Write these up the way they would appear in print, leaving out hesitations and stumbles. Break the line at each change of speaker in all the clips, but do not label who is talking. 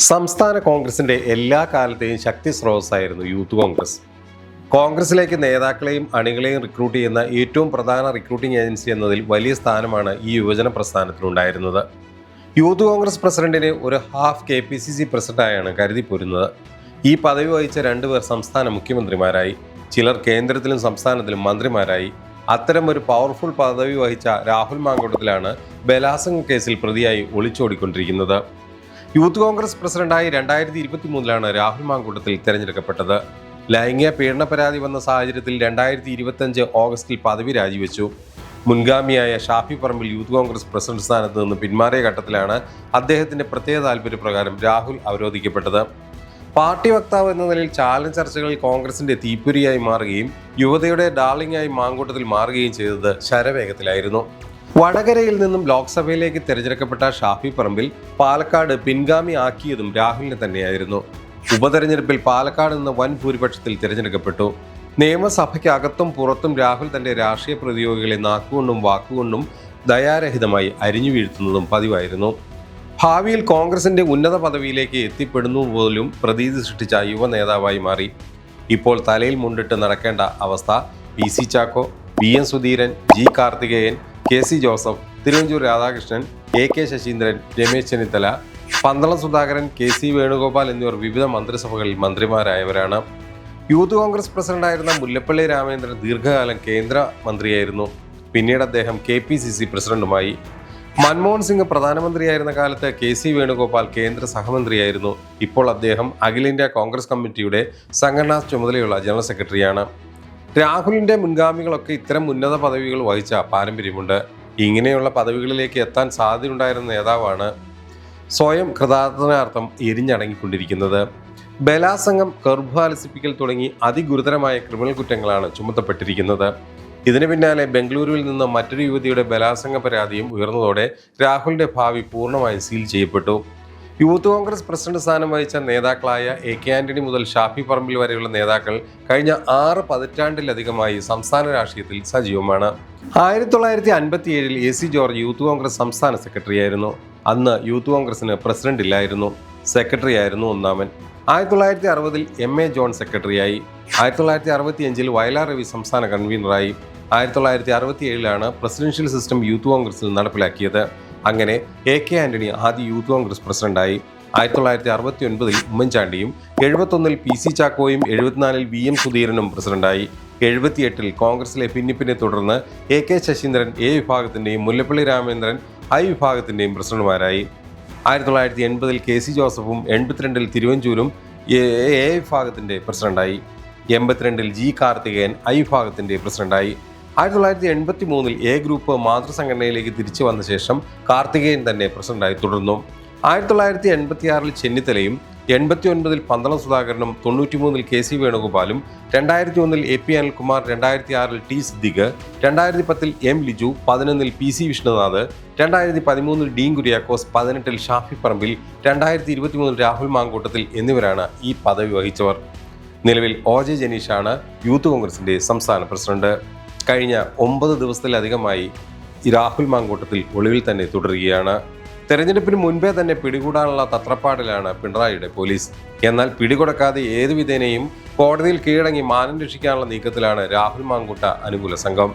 സംസ്ഥാന കോൺഗ്രസിന്റെ എല്ലാ കാലത്തെയും ശക്തി സ്രോതസ്സായിരുന്നു യൂത്ത് കോൺഗ്രസ്. കോൺഗ്രസിലേക്ക് നേതാക്കളെയും അണികളെയും റിക്രൂട്ട് ചെയ്യുന്ന ഏറ്റവും പ്രധാന റിക്രൂട്ടിംഗ് ഏജൻസി എന്നതിൽ വലിയ സ്ഥാനമാണ് ഈ യുവജന പ്രസ്ഥാനത്തിനുണ്ടായിരുന്നത്. യൂത്ത് കോൺഗ്രസ് പ്രസിഡന്റിനെ ഒരു ഹാഫ് KPCC പ്രസിഡന്റായാണ് കരുതിപ്പോരുന്നത്. ഈ പദവി വഹിച്ച രണ്ടുപേർ സംസ്ഥാന മുഖ്യമന്ത്രിമാരായി, ചിലർ കേന്ദ്രത്തിലും സംസ്ഥാനത്തിലും മന്ത്രിമാരായി. അത്തരം ഒരു പവർഫുൾ പദവി വഹിച്ച രാഹുൽ മാങ്കൂട്ടത്തിലാണ് ബലാത്സംഗ കേസിൽ പ്രതിയായി ഒളിച്ചോടിക്കൊണ്ടിരിക്കുന്നത്. യൂത്ത് കോൺഗ്രസ് പ്രസിഡന്റായി 2023 രാഹുൽ മാങ്കൂട്ടത്തിൽ തെരഞ്ഞെടുക്കപ്പെട്ടത്. ലൈംഗിക പീഡന പരാതി വന്ന സാഹചര്യത്തിൽ 2025 ഓഗസ്റ്റിൽ പദവി രാജിവെച്ചു. മുൻഗാമിയായ ഷാഫി പറമ്പിൽ യൂത്ത് കോൺഗ്രസ് പ്രസിഡന്റ് സ്ഥാനത്ത് നിന്ന് പിന്മാറിയ ഘട്ടത്തിലാണ് അദ്ദേഹത്തിന്റെ പ്രത്യേക താല്പര്യപ്രകാരം രാഹുൽ അവരോധിക്കപ്പെട്ടത്. പാർട്ടി വക്താവ് എന്ന നിലയിൽ ചാലഞ്ച് ചർച്ചകളിൽ കോൺഗ്രസിന്റെ തീപ്പൊരിയായി മാറുകയും യുവതയുടെ ഡാർലിംഗായി മാങ്കൂട്ടത്തിൽ മാറുകയും ചെയ്തത് ശരവേഗത്തിലായിരുന്നു. വടകരയിൽ നിന്നും ലോക്സഭയിലേക്ക് തിരഞ്ഞെടുക്കപ്പെട്ട ഷാഫി പറമ്പിൽ പാലക്കാട് പിൻഗാമി ആക്കിയതും രാഹുലിനെ തന്നെയായിരുന്നു. ഉപതെരഞ്ഞെടുപ്പിൽ പാലക്കാട് നിന്ന് വൻ ഭൂരിപക്ഷത്തിൽ തിരഞ്ഞെടുക്കപ്പെട്ടു. നിയമസഭയ്ക്ക് അകത്തും പുറത്തും രാഹുൽ തന്റെ രാഷ്ട്രീയ പ്രതിയോഗികളെ നാക്കുകൊണ്ടും വാക്കുകൊണ്ടും ദയാരഹിതമായി അരിഞ്ഞു വീഴ്ത്തുന്നതും പതിവായിരുന്നു. ഭാവിയിൽ കോൺഗ്രസിന്റെ ഉന്നത പദവിയിലേക്ക് എത്തിപ്പെടുന്നു പോലും പ്രതീതി സൃഷ്ടിച്ച യുവ നേതാവായി മാറി. ഇപ്പോൾ തലയിൽ മുണ്ടിട്ട് നടക്കേണ്ട അവസ്ഥ PC Chacko, BN Sudheeran, G Karthikeyan, KC Joseph, Thiruvanchoor Radhakrishnan, AK Saseendran, Ramesh Chennithala, Pandalam Sudhakaran, KC Venugopal എന്നിവർ വിവിധ മന്ത്രിസഭകളിൽ മന്ത്രിമാരായവരാണ്. യൂത്ത് കോൺഗ്രസ് പ്രസിഡന്റായിരുന്ന മുല്ലപ്പള്ളി രാമചന്ദ്രൻ ദീർഘകാലം കേന്ദ്ര മന്ത്രിയായിരുന്നു. പിന്നീട് അദ്ദേഹം KPCC പ്രസിഡന്റുമായി. മൻമോഹൻ സിംഗ് പ്രധാനമന്ത്രിയായിരുന്ന കാലത്ത് KC വേണുഗോപാൽ കേന്ദ്ര സഹമന്ത്രിയായിരുന്നു. ഇപ്പോൾ അദ്ദേഹം അഖിലേന്ത്യാ കോൺഗ്രസ് കമ്മിറ്റിയുടെ സംഘടനാ ചുമതലയുള്ള ജനറൽ സെക്രട്ടറിയാണ്. രാഹുലിന്റെ മുൻഗാമികളൊക്കെ ഇത്തരം ഉന്നത പദവികൾ വഹിച്ച പാരമ്പര്യമുണ്ട്. ഇങ്ങനെയുള്ള പദവികളിലേക്ക് എത്താൻ സാധ്യതയുണ്ടായിരുന്ന നേതാവാണ് സ്വയം കൃതാർത്ഥനാർത്ഥം എരിഞ്ഞടങ്ങിക്കൊണ്ടിരിക്കുന്നത്. ബലാത്സംഗം, ഗർഭാലസിപ്പിക്കൽ തുടങ്ങി അതിഗുരുതരമായ ക്രിമിനൽ കുറ്റങ്ങളാണ് ചുമത്തപ്പെട്ടിരിക്കുന്നത്. ഇതിന് പിന്നാലെ ബംഗളൂരുവിൽ നിന്ന് മറ്റൊരു യുവതിയുടെ ബലാത്സംഗ പരാതിയും ഉയർന്നതോടെ രാഹുലിന്റെ ഭാവി പൂർണ്ണമായും സീൽ ചെയ്യപ്പെട്ടു. യൂത്ത് കോൺഗ്രസ് പ്രസിഡന്റ് സ്ഥാനം വഹിച്ച നേതാക്കളായ AK ആന്റണി മുതൽ ഷാഫി പറമ്പിൽ വരെയുള്ള നേതാക്കൾ കഴിഞ്ഞ 6 പതിറ്റാണ്ടിലധികമായി സംസ്ഥാന രാഷ്ട്രീയത്തിൽ സജീവമാണ്. 1957 AC ജോർജ് യൂത്ത് കോൺഗ്രസ് സംസ്ഥാന സെക്രട്ടറിയായിരുന്നു. അന്ന് യൂത്ത് കോൺഗ്രസിന് പ്രസിഡന്റ് ഇല്ലായിരുന്നു, സെക്രട്ടറി ആയിരുന്നു ഒന്നാമൻ. 1960 MA ജോൺ സെക്രട്ടറിയായി. 1965 വയലാർ രവി സംസ്ഥാന കൺവീനറായി. 1967 പ്രസിഡൻഷ്യൽ സിസ്റ്റം യൂത്ത് കോൺഗ്രസിൽ നടപ്പിലാക്കിയത്. അങ്ങനെ AK ആന്റണി ആദ്യ യൂത്ത് കോൺഗ്രസ് പ്രസിഡന്റായി. 1969 ഉമ്മൻചാണ്ടിയും, 71 PC ചാക്കോയും, 74 BN സുധീരനും പ്രസിഡന്റായി. 78 കോൺഗ്രസിലെ ഭിന്നിപ്പിനെ തുടർന്ന് AK Saseendran A വിഭാഗത്തിന്റെയും Mullappally Ramachandran I വിഭാഗത്തിന്റെയും പ്രസിഡന്റുമാരായി. 1980 KC ജോസഫും 82 തിരുവഞ്ചൂരും A വിഭാഗത്തിന്റെ പ്രസിഡന്റായി. 82 G കാർത്തികേയൻ I വിഭാഗത്തിന്റെ പ്രസിഡന്റായി. 1983 A ഗ്രൂപ്പ് മാതൃസംഘടനയിലേക്ക് തിരിച്ചു വന്ന ശേഷം കാർത്തികേയൻ തന്നെ പ്രസിഡന്റായി തുടർന്നു. 1986 ചെന്നിത്തലയും, 89 പന്തളം സുധാകരനും, 93 KC വേണുഗോപാലും, 2001 AP Anilkumar, 2006 T Siddique, 2010 M Liju, 11 PC Vishnunath, 2013 Dean Kuriakose, 18 Shafi Parambil, 2023 Rahul Mamkootathil എന്നിവരാണ് ഈ പദവി വഹിച്ചവർ. നിലവിൽ OJ ജനീഷാണ് യൂത്ത് കോൺഗ്രസിന്റെ സംസ്ഥാന പ്രസിഡന്റ്. കഴിഞ്ഞ 9 ദിവസത്തിലധികമായി രാഹുൽ മാങ്കൂട്ടത്തിൽ ഒളിവിൽ തന്നെ തുടരുകയാണ്. തെരഞ്ഞെടുപ്പിന് മുൻപേ തന്നെ പിടികൂടാനുള്ള തത്രപ്പാടിലാണ് പിണറായിയുടെ പോലീസ്. എന്നാൽ പിടികൊടുക്കാതെ ഏതു വിധേനയും കോടതിയിൽ കീഴടങ്ങി മാനം രക്ഷിക്കാനുള്ള നീക്കത്തിലാണ് രാഹുൽ മാങ്കൂട്ട അനുകൂല സംഘം.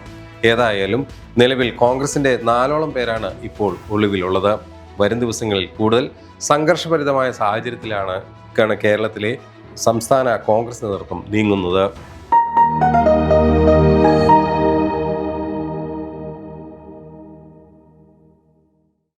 ഏതായാലും നിലവിൽ കോൺഗ്രസിന്റെ 4ഓളം പേരാണ് ഇപ്പോൾ ഒളിവിലുള്ളത്. വരും ദിവസങ്ങളിൽ കൂടുതൽ സംഘർഷഭരിതമായ സാഹചര്യത്തിലാണ് കേരളത്തിലെ സംസ്ഥാന കോൺഗ്രസ് നേതൃത്വം നീങ്ങുന്നത്.